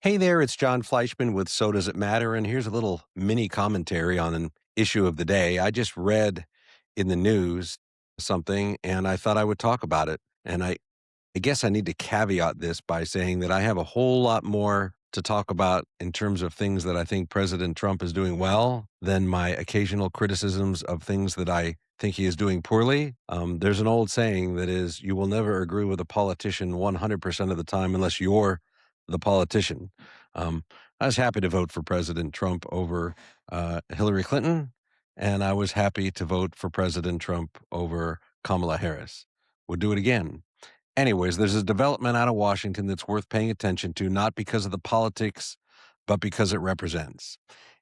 Hey there, it's John Fleischman with So Does It Matter? And here's a little mini commentary on an issue of the day. I just read in the news something and I thought I would talk about it. And I guess I need to caveat this by saying that I have a whole lot more to talk about in terms of things that I think President Trump is doing well than my occasional criticisms of things that I think he is doing poorly. There's an old saying that is, you will never agree with a politician 100% of the time unless you're the politician. Um, I was happy to vote for President Trump over Hillary Clinton, and I was happy to vote for President Trump over Kamala Harris. Would do it again. Anyways, there's a development out of Washington that's worth paying attention to, not because of the politics, but because it represents.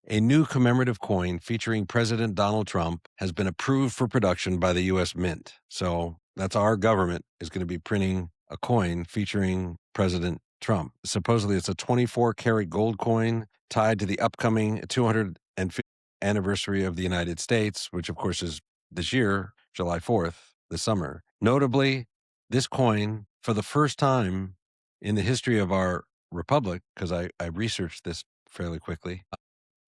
A new commemorative coin featuring President Donald Trump has been approved for production by the U.S. Mint. So that's our government is going to be printing a coin featuring President Trump. Supposedly, it's a 24-karat gold coin tied to the upcoming 250th anniversary of the United States, which, of course, is this year, July 4th, this summer. Notably, this coin, for the first time in the history of our republic, because I researched this fairly quickly,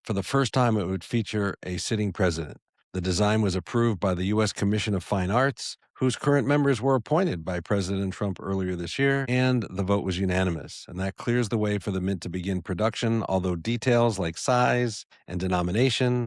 for the first time it would feature a sitting president. The design was approved by the U.S. Commission of Fine Arts, whose current members were appointed by President Trump earlier this year, and the vote was unanimous. And that clears the way for the mint to begin production, although details like size and denomination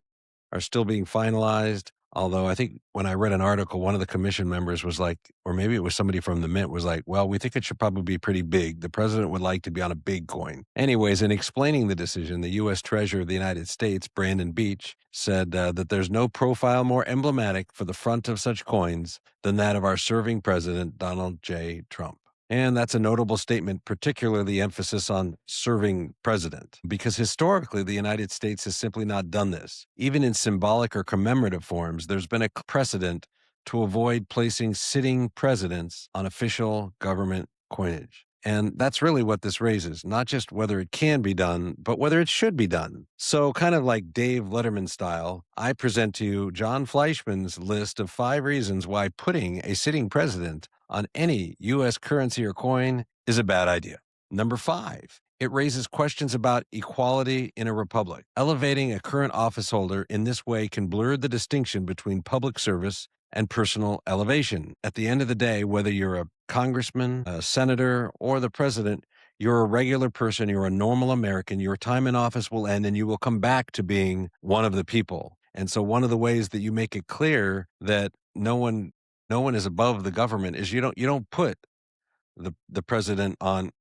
are still being finalized. Although I think when I read an article, one of the commission members was like, or maybe it was somebody from the mint was like, well, we think it should probably be pretty big. The president would like to be on a big coin. Anyways, in explaining the decision, the U.S. Treasurer of the United States, Brandon Beach, said that there's no profile more emblematic for the front of such coins than that of our serving president, Donald J. Trump. And that's a notable statement, particularly the emphasis on serving president, because historically the United States has simply not done this. Even in symbolic or commemorative forms, there's been a precedent to avoid placing sitting presidents on official government coinage. And that's really what this raises, not just whether it can be done, but whether it should be done. So, kind of like Dave Letterman style, I present to you John Fleischman's list of 5 reasons why putting a sitting president on any U.S. currency or coin is a bad idea. Number 5, it raises questions about equality in a republic. Elevating a current office holder in this way can blur the distinction between public service and personal elevation. At the end of the day, whether you're a congressman, a senator, or the president, you're a regular person, you're a normal American, your time in office will end and you will come back to being one of the people. And so one of the ways that you make it clear that no one is above the government is you don't put the president on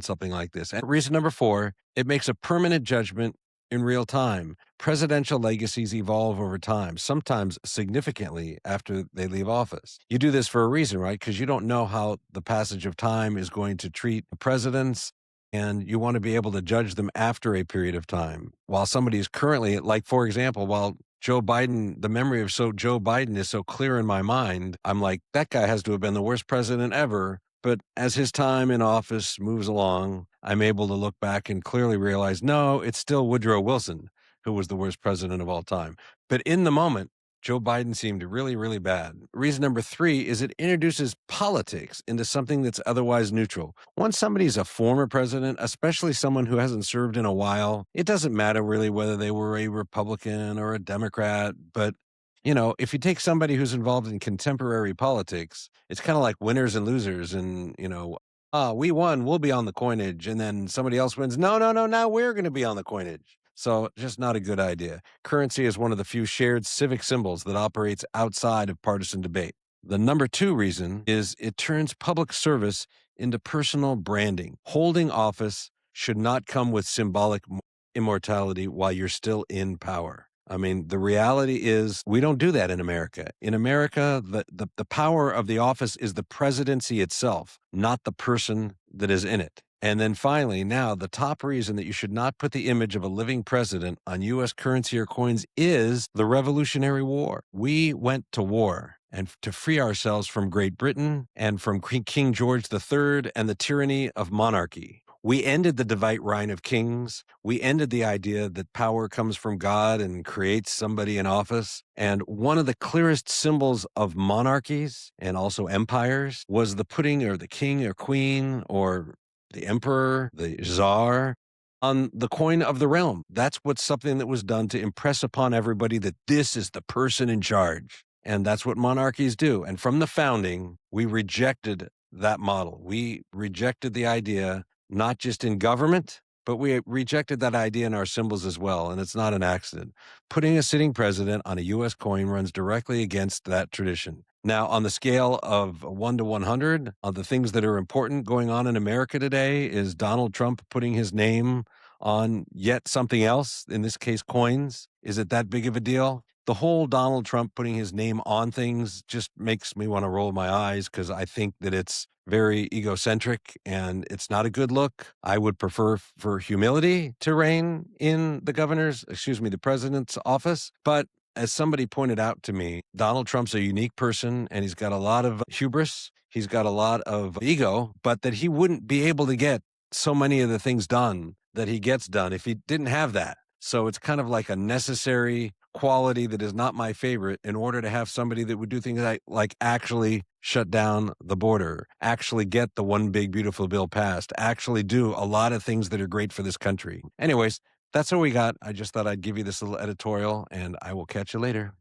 something like this. And reason number 4, it makes a permanent judgment in real time. Presidential legacies evolve over time, sometimes significantly after they leave office. You do this for a reason, right? Because you don't know how the passage of time is going to treat presidents, and you want to be able to judge them after a period of time. While somebody is currently, like, for example, while Joe Biden, the memory of Joe Biden is so clear in my mind, I'm like, that guy has to have been the worst president ever. But as his time in office moves along, I'm able to look back and clearly realize, no, it's still Woodrow Wilson who was the worst president of all time. But in the moment, Joe Biden seemed really, really bad. Reason number 3 is it introduces politics into something that's otherwise neutral. Once somebody's a former president, especially someone who hasn't served in a while, it doesn't matter really whether they were a Republican or a Democrat. But if you take somebody who's involved in contemporary politics, it's kind of like winners and losers. And, we won, we'll be on the coinage. And then somebody else wins. No, no, no, now we're going to be on the coinage. So just not a good idea. Currency is one of the few shared civic symbols that operates outside of partisan debate. The number 2 reason is it turns public service into personal branding. Holding office should not come with symbolic immortality while you're still in power. I mean, the reality is we don't do that in America. In America, the power of the office is the presidency itself, not the person that is in it. And then finally, now, the top reason that you should not put the image of a living president on U.S. currency or coins is the Revolutionary War. We went to war and to free ourselves from Great Britain and from King George III and the tyranny of monarchy. We ended the divide reign of kings. We ended the idea that power comes from God and creates somebody in office. And one of the clearest symbols of monarchies and also empires was the putting or the king or queen or the emperor, the czar, on the coin of the realm. That's what's something that was done to impress upon everybody that this is the person in charge. And that's what monarchies do. And from the founding, we rejected that model. We rejected the idea, not just in government, but we rejected that idea in our symbols as well. And it's not an accident. Putting a sitting president on a US coin runs directly against that tradition. Now, on the scale of 1 to 100, of the things that are important going on in America today, is Donald Trump putting his name on yet something else, in this case, coins. Is it that big of a deal? The whole Donald Trump putting his name on things just makes me want to roll my eyes because I think that it's very egocentric and it's not a good look. I would prefer for humility to reign in the president's office. But as somebody pointed out to me, Donald Trump's a unique person and he's got a lot of hubris. He's got a lot of ego, but that he wouldn't be able to get so many of the things done that he gets done if he didn't have that. So it's kind of like a necessary quality that is not my favorite in order to have somebody that would do things like actually shut down the border, actually get the one big beautiful bill passed, actually do a lot of things that are great for this country. Anyways, that's what we got. I just thought I'd give you this little editorial and I will catch you later.